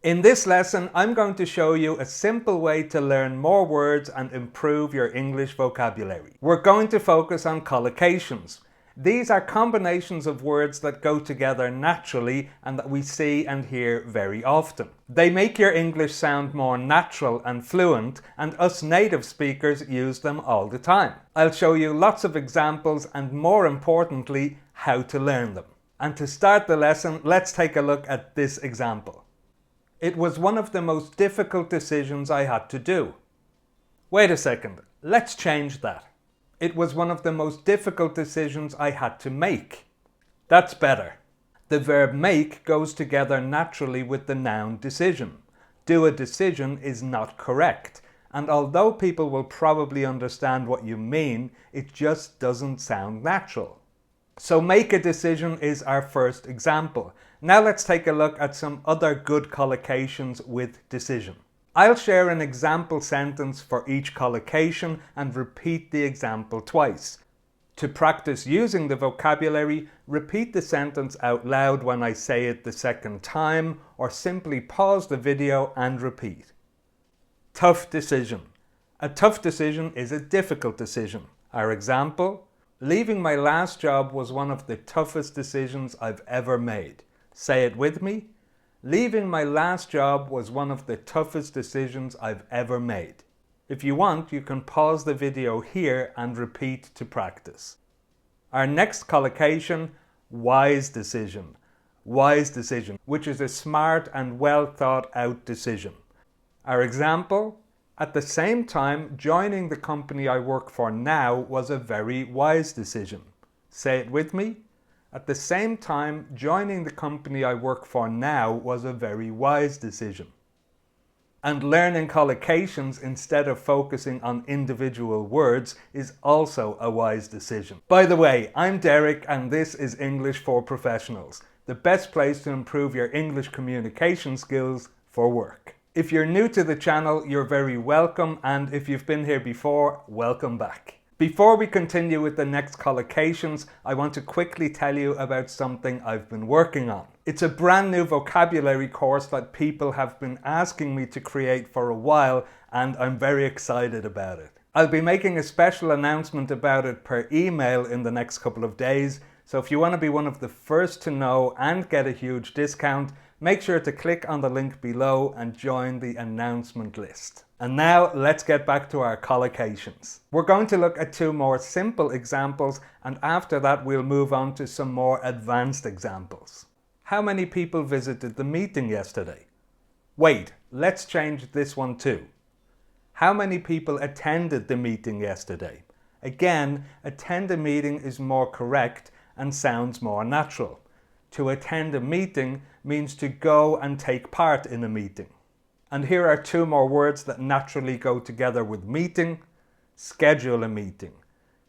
In this lesson, I'm going to show you a simple way to learn more words and improve your English vocabulary. We're going to focus on collocations. These are combinations of words that go together naturally and that we see and hear very often. They make your English sound more natural and fluent, and us native speakers use them all the time. I'll show you lots of examples and, more importantly, how to learn them. And to start the lesson, let's take a look at this example. It was one of the most difficult decisions I had to do. Wait a second, let's change that. It was one of the most difficult decisions I had to make. That's better. The verb make goes together naturally with the noun decision. Do a decision is not correct, and although people will probably understand what you mean, it just doesn't sound natural. So make a decision is our first example. Now let's take a look at some other good collocations with decision. I'll share an example sentence for each collocation and repeat the example twice. To practice using the vocabulary, repeat the sentence out loud when I say it the second time, or simply pause the video and repeat. Tough decision. A tough decision is a difficult decision. Our example: leaving my last job was one of the toughest decisions I've ever made. Say it with me. Leaving my last job was one of the toughest decisions I've ever made. If you want, you can pause the video here and repeat to practice. Our next collocation: wise decision. Wise decision, which is a smart and well thought out decision. Our example: at the same time, joining the company I work for now was a very wise decision. Say it with me. At the same time, joining the company I work for now was a very wise decision. And learning collocations instead of focusing on individual words is also a wise decision. By the way, I'm Derek and this is English for Professionals, the best place to improve your English communication skills for work. If you're new to the channel, you're very welcome, and if you've been here before, welcome back. Before we continue with the next collocations, I want to quickly tell you about something I've been working on. It's a brand new vocabulary course that people have been asking me to create for a while, and I'm very excited about it. I'll be making a special announcement about it per email in the next couple of days, so if you want to be one of the first to know and get a huge discount, make sure to click on the link below and join the announcement list. And now let's get back to our collocations. We're going to look at two more simple examples, and after that we'll move on to some more advanced examples. How many people visited the meeting yesterday? Wait, let's change this one too. How many people attended the meeting yesterday? Again, attend a meeting is more correct and sounds more natural. To attend a meeting means to go and take part in a meeting. And here are two more words that naturally go together with meeting. Schedule a meeting.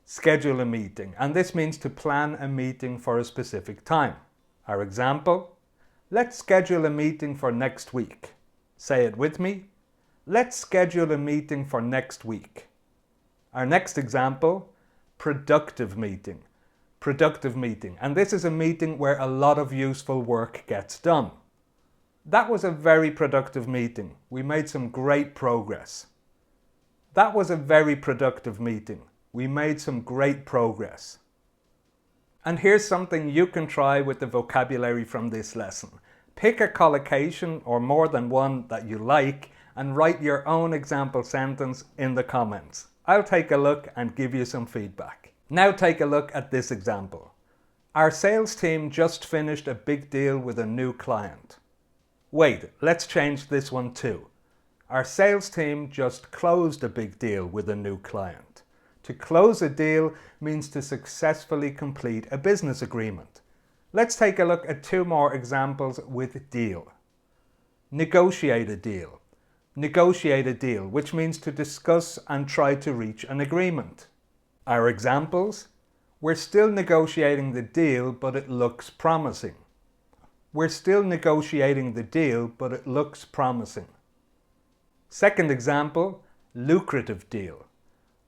Schedule a meeting. And this means to plan a meeting for a specific time. Our example: let's schedule a meeting for next week. Say it with me. Let's schedule a meeting for next week. Our next example: productive meeting. Productive meeting. And this is a meeting where a lot of useful work gets done. That was a very productive meeting. We made some great progress. That was a very productive meeting. We made some great progress. And here's something you can try with the vocabulary from this lesson. Pick a collocation or more than one that you like and write your own example sentence in the comments. I'll take a look and give you some feedback. Now take a look at this example. Our sales team just finished a big deal with a new client. Wait, let's change this one too. Our sales team just closed a big deal with a new client. To close a deal means to successfully complete a business agreement. Let's take a look at two more examples with deal. Negotiate a deal. Negotiate a deal, which means to discuss and try to reach an agreement. Our examples: we're still negotiating the deal, but it looks promising. We're still negotiating the deal, but it looks promising. Second example: lucrative deal.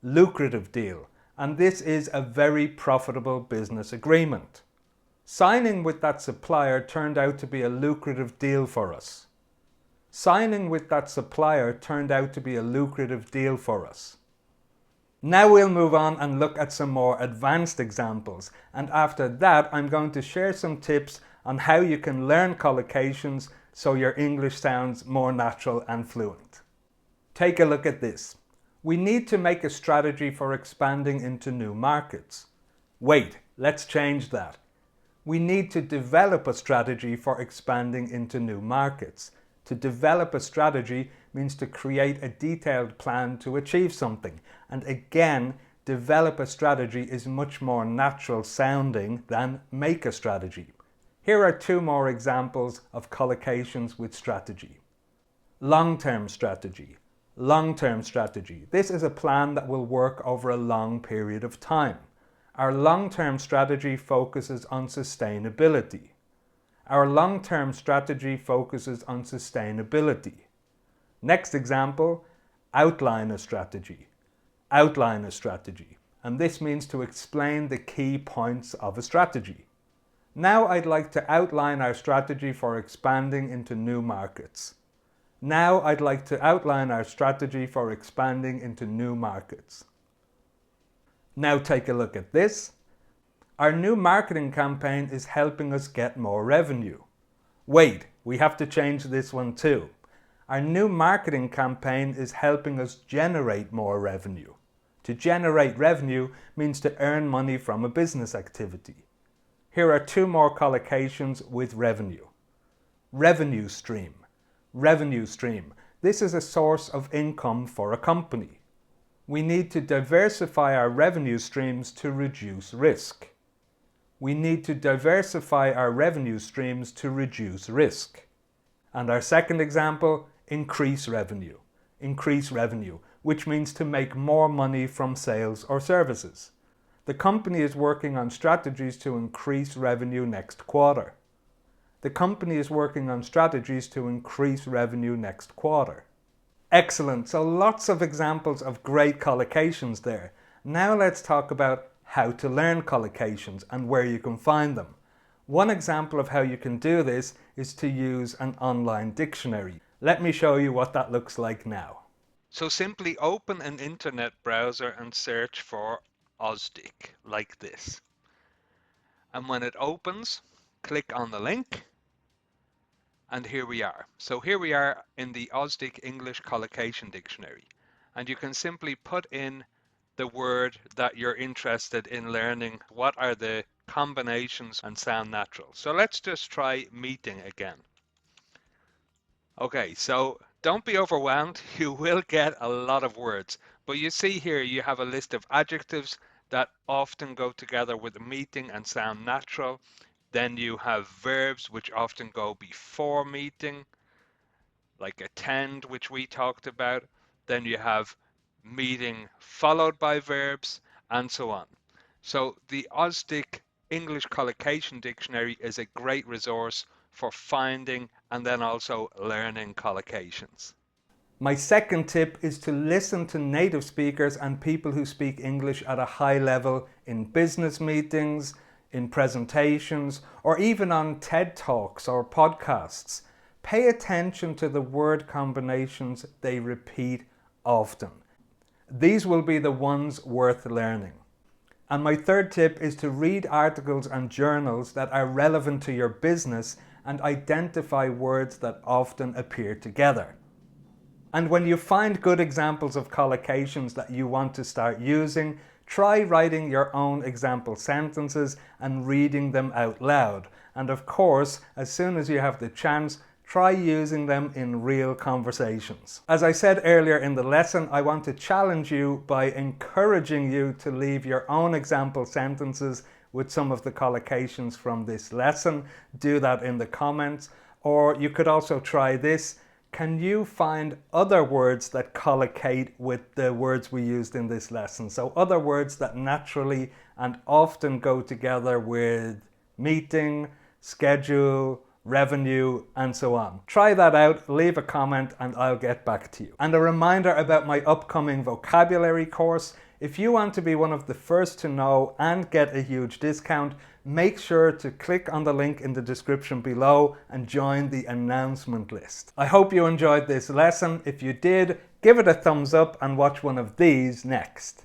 Lucrative deal. And this is a very profitable business agreement. Signing with that supplier turned out to be a lucrative deal for us. Signing with that supplier turned out to be a lucrative deal for us. Now we'll move on and look at some more advanced examples, and after that I'm going to share some tips on how you can learn collocations so your English sounds more natural and fluent. Take a look at this. We need to make a strategy for expanding into new markets. Wait, let's change that. We need to develop a strategy for expanding into new markets. To develop a strategy means to create a detailed plan to achieve something. And again, develop a strategy is much more natural sounding than make a strategy. Here are two more examples of collocations with strategy. Long-term strategy. Long-term strategy. This is a plan that will work over a long period of time. Our long-term strategy focuses on sustainability. Our long-term strategy focuses on sustainability. Next example, outline a strategy. Outline a strategy. And this means to explain the key points of a strategy. Now I'd like to outline our strategy for expanding into new markets. Now I'd like to outline our strategy for expanding into new markets. Now take a look at this. Our new marketing campaign is helping us get more revenue. Wait, we have to change this one too. Our new marketing campaign is helping us generate more revenue. To generate revenue means to earn money from a business activity. Here are two more collocations with revenue. Revenue stream. Revenue stream. This is a source of income for a company. We need to diversify our revenue streams to reduce risk. We need to diversify our revenue streams to reduce risk. And our second example, increase revenue. Increase revenue, which means to make more money from sales or services. The company is working on strategies to increase revenue next quarter. The company is working on strategies to increase revenue next quarter. Excellent, so lots of examples of great collocations there. Now let's talk about how to learn collocations and where you can find them. One example of how you can do this is to use an online dictionary. Let me show you what that looks like now. So simply open an internet browser and search for Ausdic, like this. And when it opens, click on the link. And here we are. So here we are in the Ausdic English Collocation Dictionary. And you can simply put in the word that you're interested in learning. What are the combinations and sound natural? So let's just try meeting again. Okay, so don't be overwhelmed. You will get a lot of words. But you see here you have a list of adjectives that often go together with meeting and sound natural. Then you have verbs which often go before meeting, like attend, which we talked about. Then you have meeting followed by verbs, and so on. So the Ausdic English Collocation Dictionary is a great resource for finding and then also learning collocations. My second tip is to listen to native speakers and people who speak English at a high level in business meetings, in presentations, or even on TED Talks or podcasts. Pay attention to the word combinations they repeat often. These will be the ones worth learning. And my third tip is to read articles and journals that are relevant to your business and identify words that often appear together. And when you find good examples of collocations that you want to start using, try writing your own example sentences and reading them out loud. And of course, as soon as you have the chance, try using them in real conversations. As I said earlier in the lesson, I want to challenge you by encouraging you to leave your own example sentences with some of the collocations from this lesson. Do that in the comments. Or you could also try this. Can you find other words that collocate with the words we used in this lesson? So other words that naturally and often go together with meeting, schedule, revenue, and so on. Try that out, leave a comment, and I'll get back to you. And a reminder about my upcoming vocabulary course. If you want to be one of the first to know and get a huge discount, make sure to click on the link in the description below and join the announcement list. I hope you enjoyed this lesson. If you did, give it a thumbs up and watch one of these next.